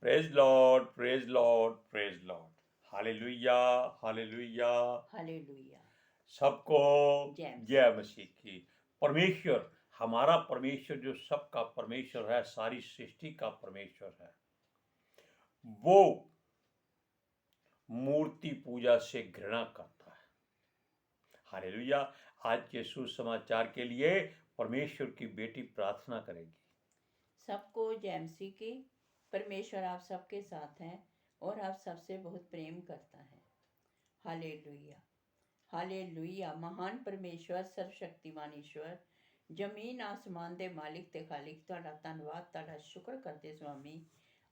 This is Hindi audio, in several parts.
Praise Lord, praise Lord, praise Lord. Hallelujah, hallelujah. Hallelujah. सबको जय जय मसीह की। परमेश्वर, हमारा परमेश्वर जो सबका परमेश्वर है, सारी सृष्टि का परमेश्वर है, वो मूर्ति पूजा से घृणा करता है। हालेलुया। आज के सुसमाचार के लिए परमेश्वर की बेटी प्रार्थना करेगी। सबको जय मसीह की। परमेश्वर आप सबके साथ हैं और आप सबसे बहुत प्रेम करता है। Hallelujah, hallelujah. महान परमेश्वर, सर्वशक्तिमान ईश्वर, जमीन आसमान ਦੇ ਮਾਲਿਕ ਤੇ ਖਾਲਿਕ, ਤੁਹਾਡਾ ਧੰਨਵਾਦ, ਤੁਹਾਡਾ ਸ਼ੁਕਰ ਕਰਦੇ ਸੁਆਮੀ,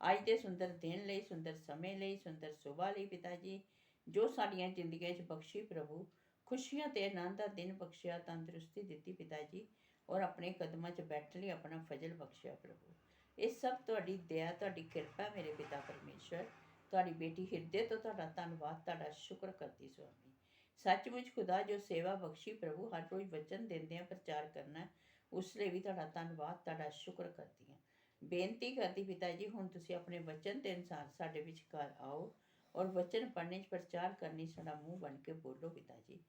ਅੱਜ ਦੇ ਸੁੰਦਰ ਦਿਨ ਲਈ, ਸੁੰਦਰ ਸਮੇਂ ਲਈ, ਸੁੰਦਰ ਸੁਬਾਹ ਲਈ ਪਿਤਾ ਜੀ, ਜੋ ਸਾਡੀਆਂ ਜ਼ਿੰਦਗੀਆਂ 'ਚ ਬਖਸ਼ੀ ਪ੍ਰਭੂ, ਖੁਸ਼ੀਆਂ ਤੇ ਆਨੰਦ ਦਾ ਦਿਨ ਬਖਸ਼ਿਆ, ਤੰਦਰੁਸਤੀ ਦਿੱਤੀ ਪਿਤਾ ਜੀ, ਔਰ ਆਪਣੇ ਕਦਮਾਂ 'ਚ ਬੈਠਣ ਲਈ ਆਪਣਾ ਫਜ਼ਲ ਬਖਸ਼ਿਆ ਪ੍ਰਭੂ। ਇਹ ਸਭ ਤੁਹਾਡੀ ਦਇਆ, ਤੁਹਾਡੀ ਕਿਰਪਾ ਮੇਰੇ ਪਿਤਾ ਪਰਮੇਸ਼ਰ। ਤੁਹਾਡੀ ਬੇਟੀ ਹਿਰਦੇ ਤੋਂ ਤੁਹਾਡਾ ਧੰਨਵਾਦ, ਤੁਹਾਡਾ ਸ਼ੁਕਰ ਕਰਦੀ ਸੁਆਮੀ। ਸੱਚਮੁੱਚ ਖੁਦਾ ਜੋ ਸੇਵਾ ਬਖਸ਼ੀ ਪ੍ਰਭੂ, ਹਰ ਰੋਜ਼ ਵਚਨ ਦਿੰਦਿਆਂ ਪ੍ਰਚਾਰ ਕਰਨਾ, ਉਸ ਲਈ ਵੀ ਤੁਹਾਡਾ ਧੰਨਵਾਦ, ਤੁਹਾਡਾ ਸ਼ੁਕਰ ਕਰਦੀ ਹਾਂ। ਬੇਨਤੀ ਕਰਦੀ ਪਿਤਾ ਜੀ, ਹੁਣ ਤੁਸੀਂ ਆਪਣੇ ਵਚਨ ਦੇ ਅਨੁਸਾਰ ਸਾਡੇ ਵਿਚਕਾਰ ਆਓ ਔਰ ਵਚਨ ਪੜ੍ਹਨੇ 'ਚ ਪ੍ਰਚਾਰ ਕਰਨੀ ਸਾਡਾ ਮੂੰਹ ਬਣ ਕੇ ਬੋਲੋ ਪਿਤਾ ਜੀ,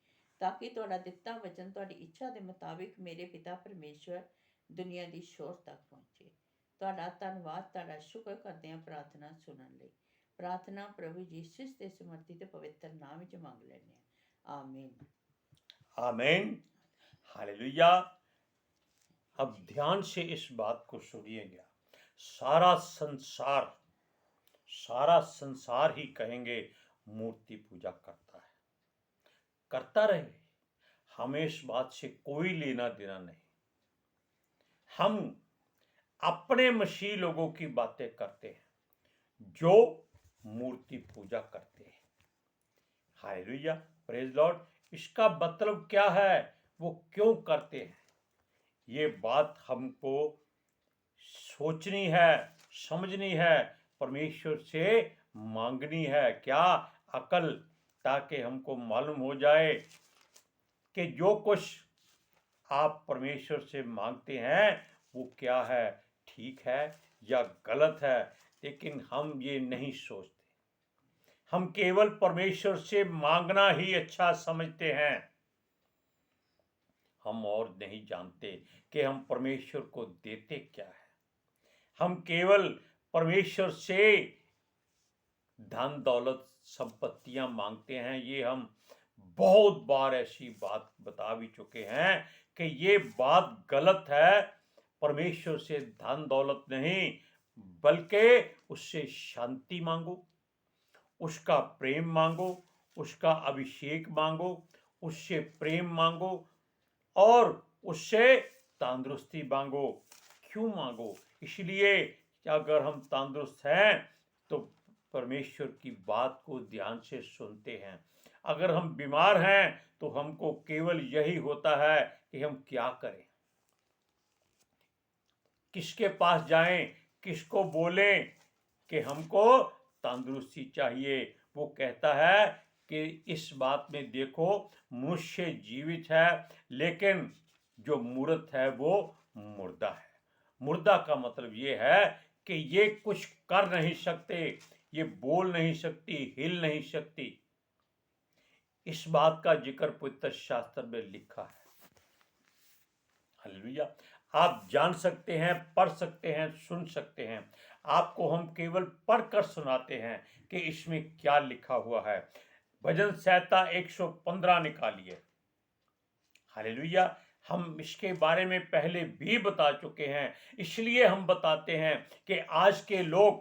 ਤਾਂ ਕਿ ਤੁਹਾਡਾ ਦਿੱਤਾ ਵਚਨ ਤੁਹਾਡੀ ਇੱਛਾ ਦੇ ਮੁਤਾਬਿਕ ਮੇਰੇ ਪਿਤਾ ਪਰਮੇਸ਼ਵਰ ਦੁਨੀਆ ਦੀ ਸ਼ੋਰ ਤੱਕ ਪਹੁੰਚੇ। ਤੁਹਾਡਾ ਧੰਨਵਾਦ, ਤੁਹਾਡਾ ਸ਼ੁਕਰ ਕਰਦੇ ਹਾਂ ਪ੍ਰਾਰਥਨਾ ਸੁਣਨ ਲਈ। प्रार्थना प्रभु यीशु के समर्थित पवित्र नाम ਵਿੱਚ ਮੰਗ ਲੈਂਦੇ ਹਾਂ, आमीन, आमीन, हालेलुया। अब ध्यान से इस बात को सुनिएगा। सारा संसार ही कहेंगे मूर्ति पूजा करता है, करता रहे। हमें इस बात से कोई लेना देना नहीं। हम अपने मसीह लोगों की बातें करते हैं जो मूर्ति पूजा करते हैं। Hallelujah, praise Lord. इसका मतलब क्या है, वो क्यों करते हैं, ये बात हमको सोचनी है, समझनी है, परमेश्वर से मांगनी है। क्या अकल, ताकि हमको मालूम हो जाए कि जो कुछ आप परमेश्वर से मांगते हैं वो क्या है, ठीक है या गलत है। लेकिन हम ये नहीं सोचते। हम केवल परमेश्वर से मांगना ही अच्छा समझते हैं। हम और नहीं जानते कि हम परमेश्वर को देते क्या है। हम केवल परमेश्वर से धन दौलत संपत्तियां मांगते हैं। ये हम बहुत बार ऐसी बात बता भी चुके हैं कि ये बात गलत है। परमेश्वर से धन दौलत नहीं, बल्कि उससे शांति मांगो, उसका प्रेम मांगो, उसका अभिषेक मांगो, उससे प्रेम मांगो और उससे तंदुरुस्ती मांगो। क्यों मांगो? इसलिए कि अगर हम तंदुरुस्त हैं तो परमेश्वर की बात को ध्यान से सुनते हैं। अगर हम बीमार हैं तो हमको केवल यही होता है कि हम क्या करें, किसके पास जाएं, किसको बोलें कि हमको तंदुरुस्ती चाहिए। वो कहता है कि इस बात में देखो, मनुष्य जीवित है लेकिन जो मूर्त है वो मुर्दा है। मुर्दा का मतलब ये है कि ये कुछ कर नहीं सकते, ये बोल नहीं सकती, हिल नहीं सकती। इस बात का जिक्र पवित्र शास्त्र में लिखा है। हालेलुया। आप जान सकते हैं, पढ़ सकते हैं, सुन सकते हैं। आपको हम केवल पढ़कर सुनाते हैं कि इसमें क्या लिखा हुआ है। भजन संहिता 115 निकालिए। हालेलुया। हम इसके बारे में पहले भी बता चुके हैं, इसलिए हम बताते हैं कि आज के लोग,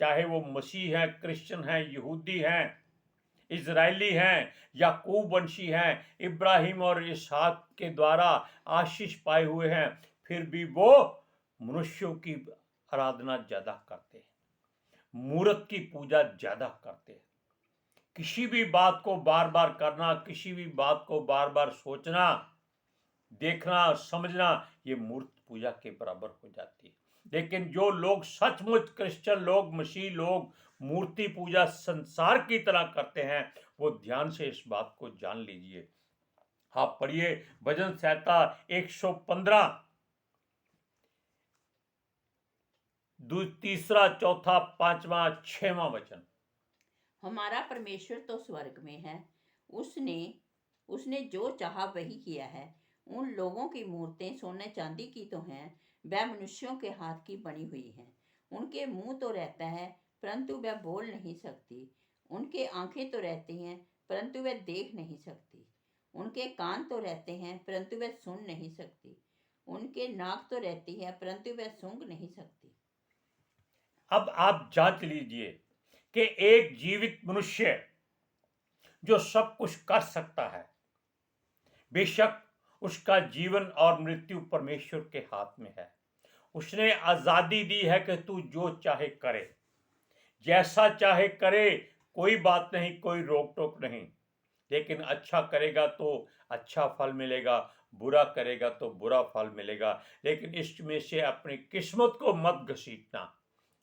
चाहे वो मसीह हैं, क्रिश्चियन हैं, यहूदी हैं, इजरायली हैं, याकूब वंशी हैं, इब्राहिम और इसहाक के द्वारा आशीष पाए हुए हैं, फिर भी वो मनुष्यों की आराधना ज्यादा करते हैं, मूर्त की पूजा ज्यादा करते हैं। किसी भी बात को बार बार करना, किसी भी बात को बार बार सोचना, देखना, समझना, ये मूर्त पूजा के बराबर हो जाती है। लेकिन जो लोग सचमुच क्रिश्चियन लोग, मसीह लोग मूर्ति पूजा संसार की तरह करते हैं, वो ध्यान से इस बात को जान लीजिए। आप पढ़िए भजन संहिता 115 तीसरा, चौथा, पांचवा, छठवां वचन। हमारा परमेश्वर तो स्वर्ग में है, उसने उसने जो चाहा वही किया है। उन लोगों की मूर्तें सोने चांदी की तो हैं, वह मनुष्यों के हाथ की बनी हुई हैं। उनके मुंह तो रहता है, परंतु वह बोल नहीं सकती। उनके आंखें तो रहती हैं, परंतु वह देख नहीं सकती। उनके कान तो रहते हैं, परंतु वह सुन नहीं सकती। उनके नाक तो रहती है, परंतु वह सूंघ नहीं सकती। अब आप जांच लीजिए कि एक जीवित मनुष्य जो सब कुछ कर सकता है, बेशक उसका जीवन और मृत्यु परमेश्वर के हाथ में है। उसने आजादी दी है कि तू जो चाहे करे, जैसा चाहे करे, कोई बात नहीं, कोई रोक टोक नहीं। लेकिन अच्छा करेगा तो अच्छा फल मिलेगा, बुरा करेगा तो बुरा फल मिलेगा। लेकिन इसमें से अपनी किस्मत को मत घसीटना।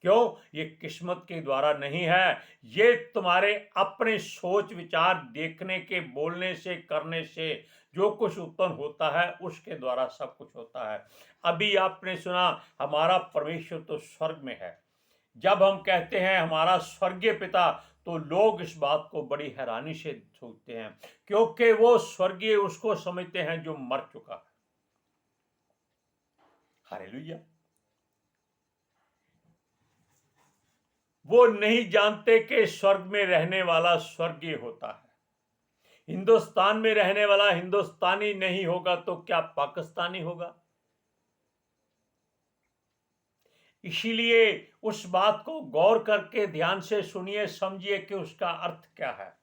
क्यों? ये किस्मत के द्वारा नहीं है, ये तुम्हारे अपने सोच विचार, देखने के, बोलने से, करने से जो कुछ उत्पन्न होता है उसके द्वारा सब कुछ होता है। अभी आपने सुना हमारा परमेश्वर तो स्वर्ग में है। जब हम कहते हैं हमारा स्वर्गीय पिता, तो लोग इस बात को बड़ी हैरानी से सोचते हैं, क्योंकि वो स्वर्गीय उसको समझते हैं जो मर चुका है। हालेलुया। वो नहीं जानते कि स्वर्ग में रहने वाला स्वर्गीय होता है। हिंदुस्तान में रहने वाला हिंदुस्तानी नहीं होगा तो क्या पाकिस्तानी होगा? इसीलिए उस बात को गौर करके ध्यान से सुनिए, समझिए कि उसका अर्थ क्या है।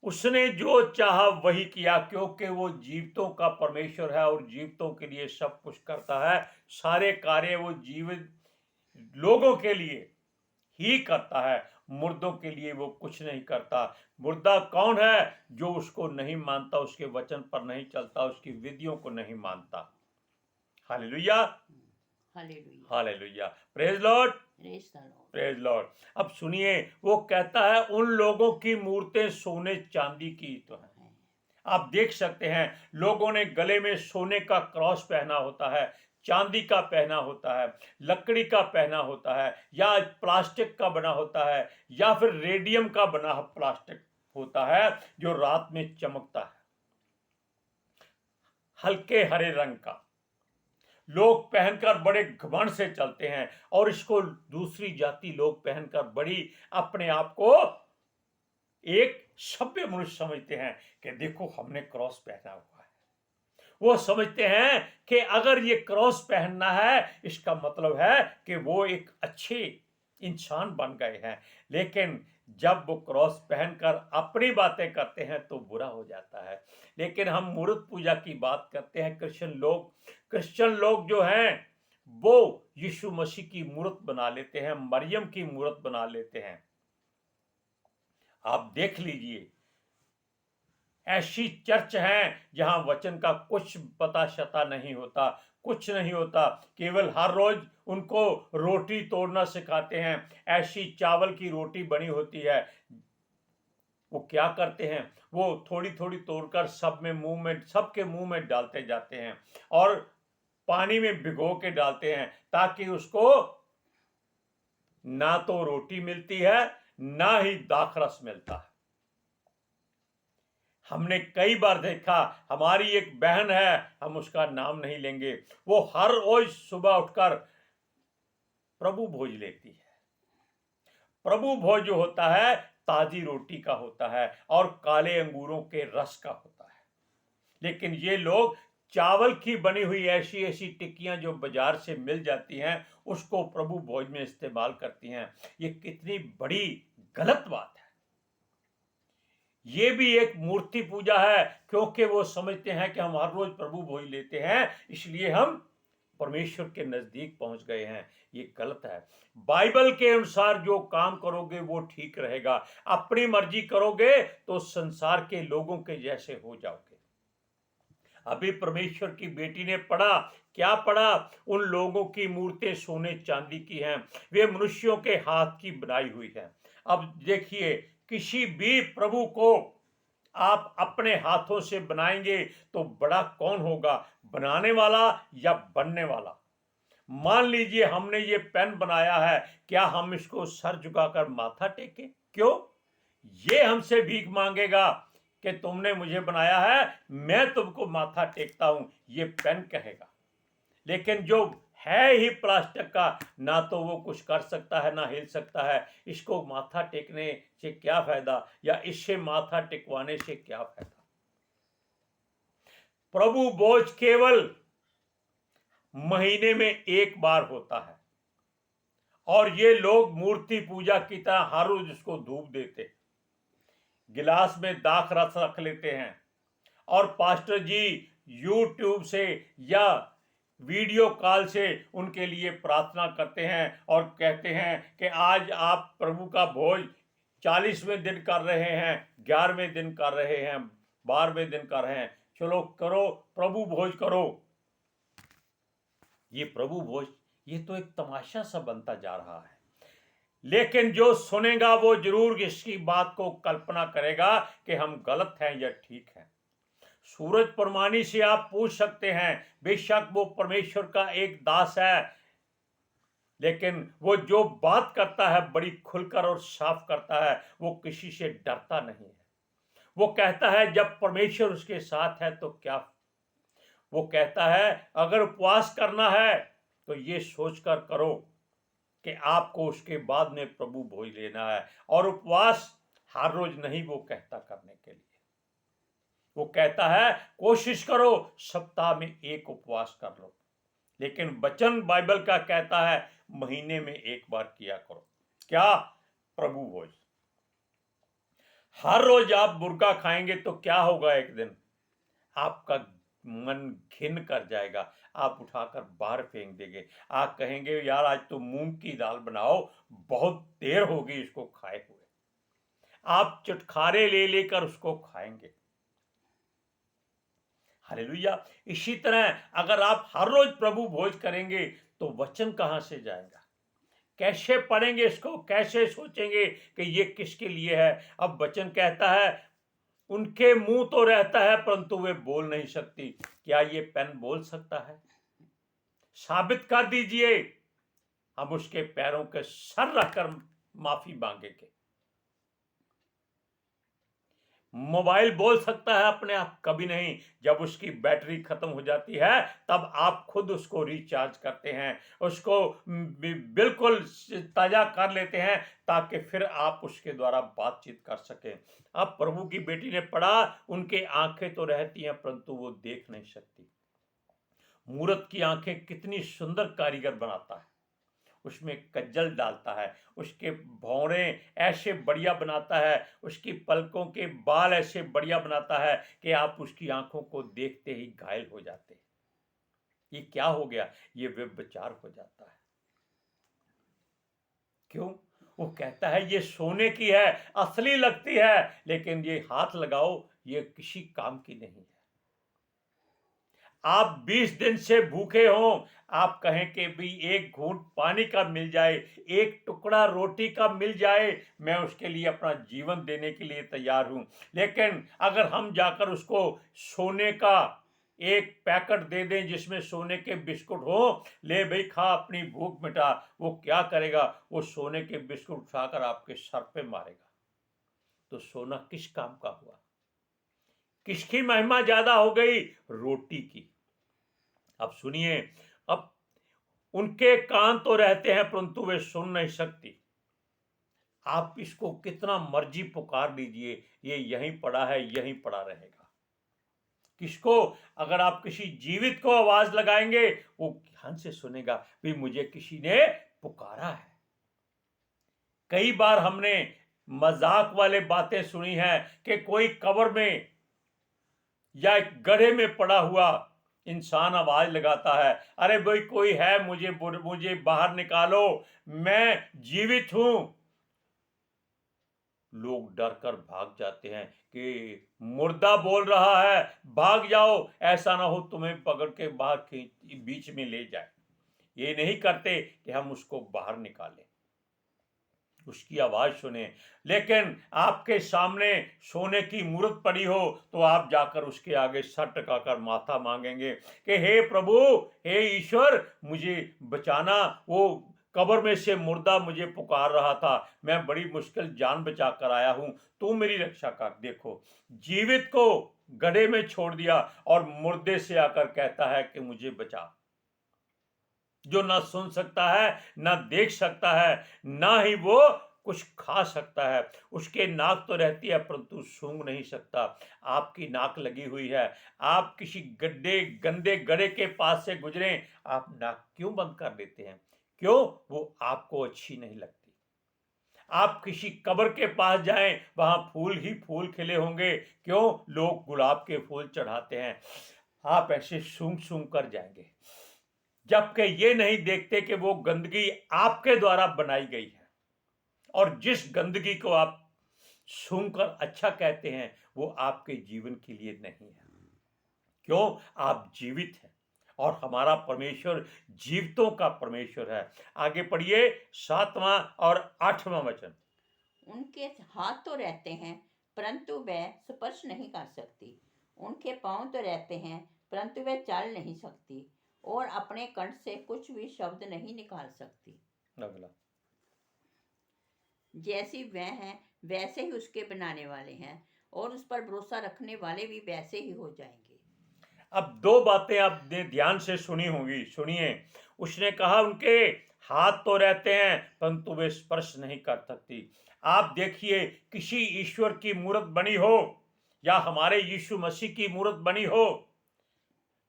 उसने जो चाहा वही किया, क्योंकि वो जीवितों का परमेश्वर है और जीवितों के लिए सब कुछ करता है। सारे कार्य वो जीवित लोगों के लिए ही करता है, मुर्दों के लिए वो कुछ नहीं करता। मुर्दा कौन है? जो उसको नहीं मानता, उसके वचन पर नहीं चलता, उसकी विधियों को नहीं मानता। Hallelujah, hallelujah, hallelujah, praise Lord, praise the Lord. Praise Lord. अब सुनिए, वो कहता है उन लोगों की मूर्तें सोने चांदी की तो है। आप देख सकते हैं लोगों ने गले में सोने का क्रॉस पहना होता है, चांदी का पहना होता है, लकड़ी का पहना होता है, या प्लास्टिक का बना होता है, या फिर रेडियम का बना प्लास्टिक होता है जो रात में चमकता है, हल्के हरे रंग का। लोग पहनकर बड़े घमंड से चलते हैं, और इसको दूसरी जाति लोग पहनकर बड़ी अपने आप को एक सभ्य मनुष्य समझते हैं कि देखो हमने क्रॉस पहना हुआ है। वो समझते हैं कि अगर ये क्रॉस पहनना है, इसका मतलब है कि वो एक अच्छे इंसान बन गए हैं। लेकिन जब वो क्रॉस पहनकर अपनी बातें करते हैं तो बुरा हो जाता है। लेकिन हम मूर्त पूजा की बात करते हैं। क्रिश्चियन लोग जो हैं वो यीशु मसीह की मूर्त बना लेते हैं, मरियम की मूर्त बना लेते हैं। आप देख लीजिए, ऐसी चर्च हैं जहां वचन का कुछ पता शता नहीं होता, कुछ नहीं होता। केवल हर रोज उनको रोटी तोड़ना सिखाते हैं। ऐसी चावल की रोटी बनी होती है, वो क्या करते हैं, वो थोड़ी थोड़ी तोड़कर सबके मुंह में डालते जाते हैं, और पानी में भिगो के डालते हैं, ताकि उसको ना तो रोटी मिलती है, ना ही दाखरस मिलता है। हमने कई बार देखा, हमारी एक बहन है, हम उसका नाम नहीं लेंगे, वो हर रोज सुबह उठकर प्रभु भोज लेती है। प्रभु भोज जो होता है ताजी रोटी का होता है और काले अंगूरों के रस का होता है। लेकिन ये लोग चावल की बनी हुई ऐसी ऐसी टिक्कियां जो बाजार से मिल जाती हैं, उसको प्रभु भोज में इस्तेमाल करती हैं। ये कितनी बड़ी गलत बात है। ये भी एक मूर्ति पूजा है, क्योंकि वो समझते हैं कि हम हर रोज प्रभु भोज लेते हैं, इसलिए हम परमेश्वर के नजदीक पहुंच गए हैं। ये गलत है। बाइबल के अनुसार जो काम करोगे वो ठीक रहेगा। अपनी मर्जी करोगे तो संसार के लोगों के जैसे हो जाओगे। अभी परमेश्वर की बेटी ने पढ़ा, क्या पढ़ा? उन लोगों की मूर्तें सोने चांदी की हैं, वे मनुष्यों के हाथ की बनाई हुई हैं। अब देखिए, किसी भी प्रभु को आप अपने हाथों से बनाएंगे तो बड़ा कौन होगा, बनाने वाला या बनने वाला? मान लीजिए हमने ये पेन बनाया है, क्या हम इसको सर झुकाकर माथा टेके? क्यों? ये हमसे भीख मांगेगा कि तुमने मुझे बनाया है, मैं तुमको माथा टेकता हूं, ये पेन कहेगा। लेकिन जो है ही प्लास्टिक का, ना तो वो कुछ कर सकता है ना हिल सकता है, इसको माथा टेकने से क्या फायदा, या इससे माथा टिकवाने से क्या फायदा? प्रभु भोज केवल महीने में एक बार होता है, और ये लोग मूर्ति पूजा की तरह हर रोज उसको धूप देते, गिलास में दाख रस रख लेते हैं, और पास्टर जी यूट्यूब से या वीडियो कॉल से उनके लिए प्रार्थना करते हैं और कहते हैं कि आज आप प्रभु का भोज 40वें दिन कर रहे हैं, 11वें दिन कर रहे हैं, 12वें दिन कर रहे हैं, चलो करो, प्रभु भोज करो। ये प्रभु भोज, ये तो एक तमाशा सा बनता जा रहा है। लेकिन जो सुनेगा वो जरूर इसकी बात को कल्पना करेगा कि हम गलत हैं या ठीक हैं। सूरज परमानी से आप पूछ सकते हैं, बेशक वो परमेश्वर का एक दास है, लेकिन वो जो बात करता है बड़ी खुलकर और साफ करता है, वो किसी से डरता नहीं है। वो कहता है जब परमेश्वर उसके साथ है तो क्या, वो कहता है अगर उपवास करना है तो ये सोचकर करो कि आपको उसके बाद में प्रभु भोज लेना है। और उपवास हर रोज नहीं वो कहता करने के लिए, वो कहता है कोशिश करो सप्ताह में एक उपवास कर लो, लेकिन वचन बाइबल का कहता है महीने में एक बार किया करो। क्या? प्रभु भोज। हर रोज आप मुर्गा खाएंगे तो क्या होगा, एक दिन आपका मन घिन कर जाएगा, आप उठाकर बाहर फेंक देंगे, आप कहेंगे यार आज तो मूंग की दाल बनाओ, बहुत देर होगी इसको खाए हुए, आप चटखारे ले लेकर उसको खाएंगे। हालेलुया। इसी तरह अगर आप हर रोज प्रभु भोज करेंगे तो वचन कहां से जाएगा, कैसे पढ़ेंगे इसको, कैसे सोचेंगे कि ये किसके लिए है? अब वचन कहता है उनके मुंह तो रहता है परंतु वे बोल नहीं सकती। क्या ये पेन बोल सकता है? साबित कर दीजिए, हम उसके पैरों के सर रखकर माफी मांगेंगे। मोबाइल बोल सकता है अपने आप? कभी नहीं। जब उसकी बैटरी खत्म हो जाती है तब आप खुद उसको रिचार्ज करते हैं, उसको बिल्कुल ताजा कर लेते हैं ताकि फिर आप उसके द्वारा बातचीत कर सकें। अब प्रभु की बेटी ने पढ़ा उनके आंखें तो रहती हैं परंतु वो देख नहीं सकती। मूरत की आंखें कितनी सुंदर कारीगर बनाता है, उसमें कज्जल डालता है, उसके भौरे ऐसे बढ़िया बनाता है, उसकी पलकों के बाल ऐसे बढ़िया बनाता है कि आप उसकी आंखों को देखते ही घायल हो जाते हैं। ये क्या हो गया? ये व्यभिचार हो जाता है। क्यों? वो कहता है ये सोने की है, असली लगती है, लेकिन ये हाथ लगाओ ये किसी काम की नहीं है। आप 20 दिन से भूखे हो, आप कहें कि भी एक घूंट पानी का मिल जाए, एक टुकड़ा रोटी का मिल जाए, मैं उसके लिए अपना जीवन देने के लिए तैयार हूं। लेकिन अगर हम जाकर उसको सोने का एक पैकेट दे दें जिसमें सोने के बिस्कुट हो, ले भाई खा अपनी भूख मिटा, वो क्या करेगा? वो सोने के बिस्कुट उठाकर आपके सर पे मारेगा। तो सोना किस काम का हुआ? किसकी महिमा ज्यादा हो गई? रोटी की। अब सुनिए, अब उनके कान तो रहते हैं परंतु वे सुन नहीं सकती। आप इसको कितना मर्जी पुकार लीजिए, ये यहीं पड़ा है, यहीं पड़ा रहेगा। किसको? अगर आप किसी जीवित को आवाज लगाएंगे वो ध्यान से सुनेगा, भी मुझे किसी ने पुकारा है। कई बार हमने मजाक वाले बातें सुनी है कि कोई कब्र में या एक गड्ढे में पड़ा हुआ इंसान आवाज लगाता है, अरे भाई कोई है, मुझे बाहर निकालो, मैं जीवित हूं। लोग डर कर भाग जाते हैं कि मुर्दा बोल रहा है, भाग जाओ, ऐसा ना हो तुम्हें पकड़ के बाहर बीच में ले जाए। ये नहीं करते कि हम उसको बाहर निकालें। उसकी आवाज़ सुने। लेकिन आपके सामने सोने की मूर्त पड़ी हो तो आप जाकर उसके आगे सर टिकाकर माथा मांगेंगे कि हे प्रभु, हे ईश्वर, मुझे बचाना। वो कब्र में से मुर्दा मुझे पुकार रहा था, मैं बड़ी मुश्किल जान बचा कर आया हूँ, तू मेरी रक्षा कर। देखो, जीवित को गड्ढे में छोड़ दिया और मुर्दे से आकर कहता है कि मुझे बचा। जो ना सुन सकता है, ना देख सकता है, ना ही वो कुछ खा सकता है। उसके नाक तो रहती है परंतु सूंघ नहीं सकता। आपकी नाक लगी हुई है, आप किसी गड्ढे गंदे गड्ढे के पास से गुजरें, आप नाक क्यों बंद कर देते हैं? क्यों? वो आपको अच्छी नहीं लगती। आप किसी कब्र के पास जाएं, वहां फूल ही फूल खिले होंगे। क्यों? लोग गुलाब के फूल चढ़ाते हैं। आप ऐसे सूंघ सूंघ कर जाएंगे, जबकि ये नहीं देखते कि वो गंदगी आपके द्वारा बनाई गई है। और जिस गंदगी को आप सूंघकर अच्छा कहते हैं, वो आपके जीवन के लिए नहीं है। क्यों? आप जीवित हैं और हमारा परमेश्वर जीवितों का परमेश्वर है। आगे पढ़िए 7वां और 8वां वचन। उनके हाथ तो रहते हैं परंतु वह स्पर्श नहीं कर सकती, उनके पांव तो रहते हैं परंतु वह चल नहीं सकती, और अपने कंठ से कुछ भी शब्द नहीं निकाल सकती। अगला। जैसी वह है वैसे ही उसके बनाने वाले हैं, और उस पर भरोसा रखने वाले भी वैसे ही हो जाएंगे। अब दो बातें आपने ध्यान से सुनी होंगी, सुनिए। उसने कहा उनके हाथ तो रहते हैं परंतु वे स्पर्श नहीं कर सकती। आप देखिए, किसी ईश्वर की मूर्त बनी हो या हमारे यीशु मसीह की मूर्त बनी हो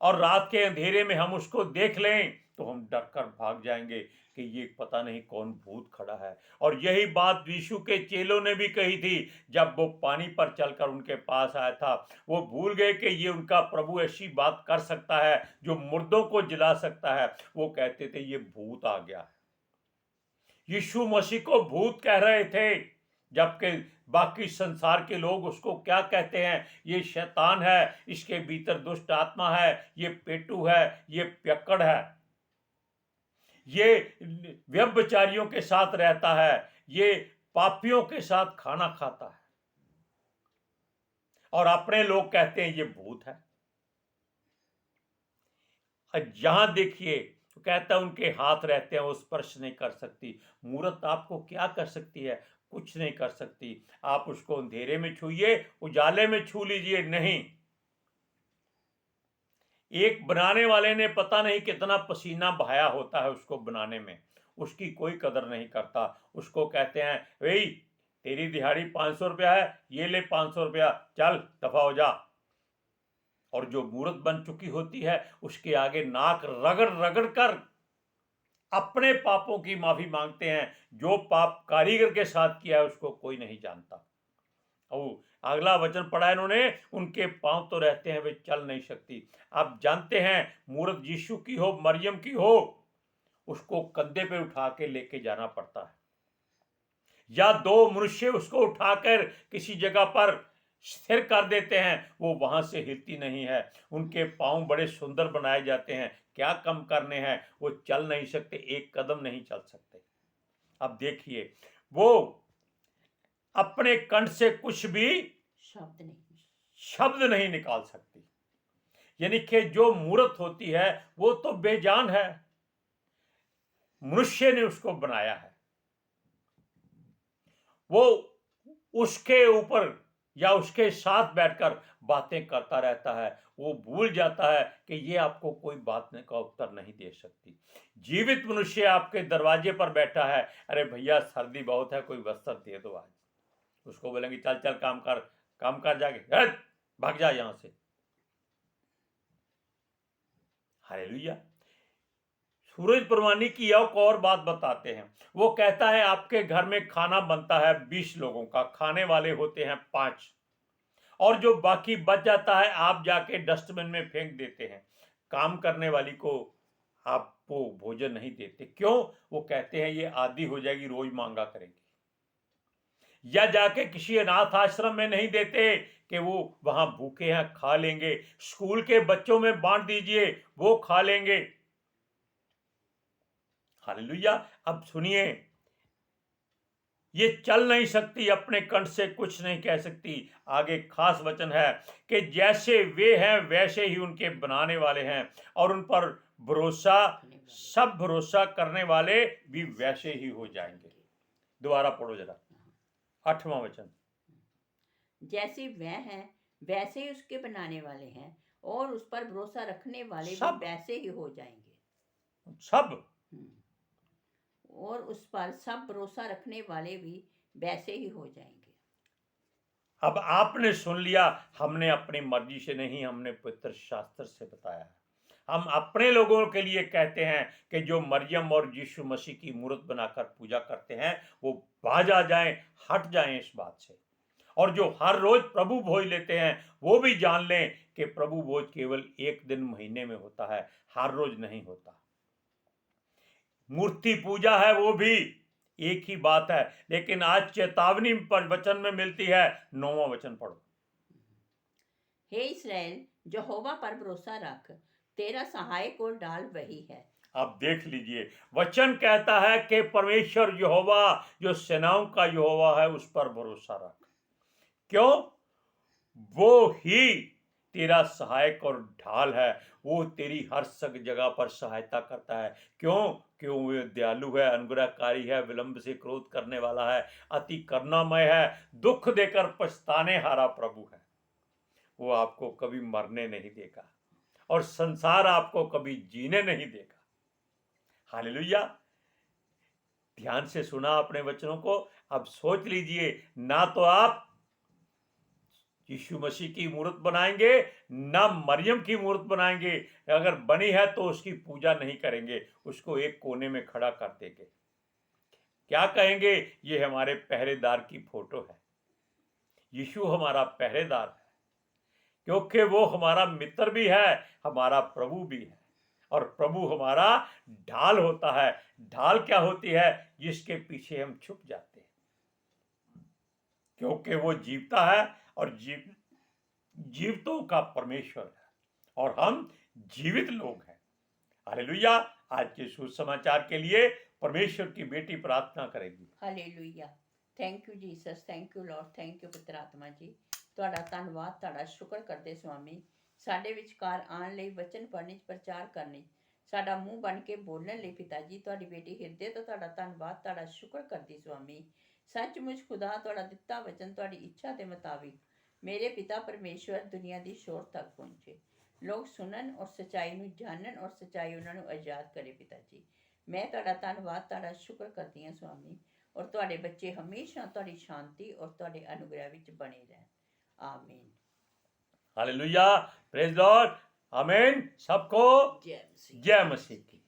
और रात के अंधेरे में हम उसको देख लें तो हम डर कर भाग जाएंगे कि ये पता नहीं कौन भूत खड़ा है। और यही बात यीशु के चेलों ने भी कही थी जब वो पानी पर चलकर उनके पास आया था। वो भूल गए कि ये उनका प्रभु ऐसी बात कर सकता है जो मुर्दों को जिला सकता है। वो कहते थे ये भूत आ गया है। यीशु मसीह को भूत कह रहे थे, जबकि बाकी संसार के लोग उसको क्या कहते हैं? ये शैतान है, इसके भीतर दुष्ट आत्मा है, ये पेटू है, ये पियक्कड़ है, ये व्यभिचारियों के साथ रहता है, ये पापियों के साथ खाना खाता है। और अपने लोग कहते हैं ये भूत है। यहां देखिए, तो कहता है उनके हाथ रहते हैं, वो स्पर्श नहीं कर सकती। मूर्त आपको क्या कर सकती है? कुछ नहीं कर सकती। आप उसको अंधेरे में छूइए, उजाले में छू लीजिए, नहीं। एक बनाने वाले ने पता नहीं कितना पसीना बहाया होता है उसको बनाने में, उसकी कोई कदर नहीं करता। उसको कहते हैं भाई तेरी दिहाड़ी 500 रुपया है, ये ले 500 रुपया, चल दफा हो जा। और जो मूर्त बन चुकी होती है उसके आगे नाक रगड़ रगड़ कर अपने पापों की माफी मांगते हैं। जो पाप कारीगर के साथ किया है उसको कोई नहीं जानता। और अगला वचन पढ़ा इन्होंने, उनके पांव तो रहते हैं, वे चल नहीं सकती। आप जानते हैं, मूर्त यीशु की हो, मरियम की हो, उसको कंधे पे उठा के लेके जाना पड़ता है, या दो मनुष्य उसको उठाकर किसी जगह पर स्थिर कर देते हैं, वो वहां से हिलती नहीं है। उनके पांव बड़े सुंदर बनाए जाते हैं, क्या कम करने हैं, वो चल नहीं सकते, एक कदम नहीं चल सकते। अब देखिए, वो अपने कंठ से कुछ भी शब्द नहीं निकाल सकती। यानी कि जो मूर्त होती है वो तो बेजान है, मनुष्य ने उसको बनाया है। वो उसके ऊपर या उसके साथ बैठकर बातें करता रहता है। वो भूल जाता है कि ये आपको कोई बात का उत्तर नहीं दे सकती। जीवित मनुष्य आपके दरवाजे पर बैठा है, अरे भैया सर्दी बहुत है, कोई वस्त्र दे दो आज। उसको बोलेंगे चल चल काम कर जाके, भाग जा यहां से। हालेलुया। सूरज परवानी की एक और बात बताते हैं। वो कहता है आपके घर में खाना बनता है 20 लोगों का, खाने वाले होते हैं 5, और जो बाकी बच जाता है आप जाके डस्टबिन में फेंक देते हैं। काम करने वाली को आप वो भोजन नहीं देते। क्यों? वो कहते हैं ये आदी हो जाएगी, रोज मांगा करेगी। या जाके किसी अनाथ आश्रम में नहीं देते कि वो वहां भूखे हैं, खा लेंगे। स्कूल के बच्चों में बांट दीजिए, वो खा लेंगे। हालेलुया। अब सुनिए, ये चल नहीं सकती, अपने कंठ से कुछ नहीं कह सकती। आगे खास वचन है कि जैसे वे हैं वैसे ही उनके बनाने वाले हैं, और उन पर भरोसा, सब भरोसा करने वाले भी वैसे ही हो जाएंगे। दोबारा पढ़ो जरा 8वां वचन। जैसे वह हैं वैसे ही उसके बनाने वाले हैं, और उस पर भरोसा रखने वाले भी सब। वैसे ही हो जाएंगे। सब। और उस पर सब भरोसा रखने वाले भी वैसे ही हो जाएंगे। अब आपने सुन लिया, हमने अपनी मर्जी से नहीं, हमने पवित्र शास्त्र से बताया है। हम अपने लोगों के लिए कहते हैं कि जो मरियम और यीशु मसीह की मूर्त बनाकर पूजा करते हैं वो बाज आ जाएं, हट जाएं इस बात से। और जो हर रोज प्रभु भोज लेते हैं वो भी जान लें कि प्रभु भोज केवल एक दिन महीने में होता है, हर रोज नहीं होता। मूर्ति पूजा है वो भी एक ही बात है, लेकिन आज चेतावनी पर वचन में मिलती है। 9वां वचन पढ़ो। हे इस्राएल, यहोवा पर भरोसा रख, तेरा सहायक और ढाल वही है। आप देख लीजिए, वचन कहता है कि परमेश्वर यहोवा, जो सेनाओं का यहोवा है, उस पर भरोसा रख। क्यों? वो ही तेरा सहायक और ढाल है, वो तेरी हर सग जगह पर सहायता करता है। क्यों वो दयालु है, अनुग्रहकारी है, विलंब से क्रोध करने वाला है, अति करुणामय है, दुख देकर पछताने हारा प्रभु है। वो आपको कभी मरने नहीं देगा और संसार आपको कभी जीने नहीं देगा। हालेलुया। ध्यान से सुना अपने वचनों को। अब सोच लीजिए, ना तो आप यीशु मसीह की मूर्त बनाएंगे, ना मरियम की मूर्त बनाएंगे। अगर बनी है तो उसकी पूजा नहीं करेंगे, उसको एक कोने में खड़ा कर देंगे। क्या कहेंगे? ये हमारे पहरेदार की फोटो है। यीशु हमारा पहरेदार है, क्योंकि वो हमारा मित्र भी है, हमारा प्रभु भी है, और प्रभु हमारा ढाल होता है। ढाल क्या होती है? जिसके पीछे हम छुप जाते हैं, क्योंकि वो जीवता है और जीवितों का परमेश्वर है, और हम जीवित लोग हैं। हालेलुया। आज के सुसमाचार के लिए परमेश्वर की बेटी प्रार्थना करेगी। Hallelujah. Thank you Jesus, thank you Lord, thank you पवित्र आत्मा जी। ਤੁਹਾਡਾ ਧੰਨਵਾਦ, ਤੁਹਾਡਾ ਸ਼ੁਕਰ ਕਰਦੇ ਸੁਆਮੀ, ਸਾਡੇ ਵਿਚਕਾਰ ਆਉਣ ਲਈ, ਵਚਨ ਪੜ੍ਹਨ 'ਚ, ਪ੍ਰਚਾਰ ਕਰਨ 'ਚ, ਸਾਡਾ ਮੂੰਹ ਬਣ ਕੇ ਬੋਲਣ ਲਈ ਪਿਤਾ ਜੀ। ਤੁਹਾਡੀ ਬੇਟੀ ਹਿਰਦੇ ਤੋਂ ਤੁਹਾਡਾ ਧੰਨਵਾਦ, ਤੁਹਾਡਾ ਸ਼ੁਕਰ ਕਰਦੀ ਸੁਆਮੀ। ਸੱਚਮੁੱਚ ਖੁਦਾ, ਤੁਹਾਡਾ ਦਿੱਤਾ ਵਚਨ ਤੁਹਾਡੀ ਇੱਛਾ ਦੇ ਮੁਤਾबिक ਮੇਰੇ ਪਿਤਾ ਪਰਮੇਸ਼ਵਰ ਦੁਨੀਆ ਦੀ ਸ਼ੋਰ ਤੱਕ ਪਹੁੰਚੇ, ਲੋਕ ਸੁਣਨ ਔਰ ਸੱਚਾਈ ਨੂੰ ਜਾਣਨ, ਔਰ ਸੱਚਾਈ ਉਹਨਾਂ ਨੂੰ ਆਜ਼ਾਦ ਕਰੇ ਪਿਤਾ ਜੀ। ਮੈਂ ਤੁਹਾਡਾ ਧੰਨਵਾਦ, ਤੁਹਾਡਾ ਸ਼ੁਕਰ ਕਰਦੀ ਹਾਂ ਸੁਆਮੀ। ਔਰ ਤੁਹਾਡੇ ਬੱਚੇ ਹਮੇਸ਼ਾ ਤੁਹਾਡੀ ਸ਼ਾਂਤੀ ਔਰ ਤੁਹਾਡੇ ਅਨੁਗ੍ਰਹਿ ਵਿੱਚ ਬਣੇ ਰਹਿਣ। आमीन। हालेलुया। Praise Lord. आमीन। सबको जय मसीह। जय मसीह की।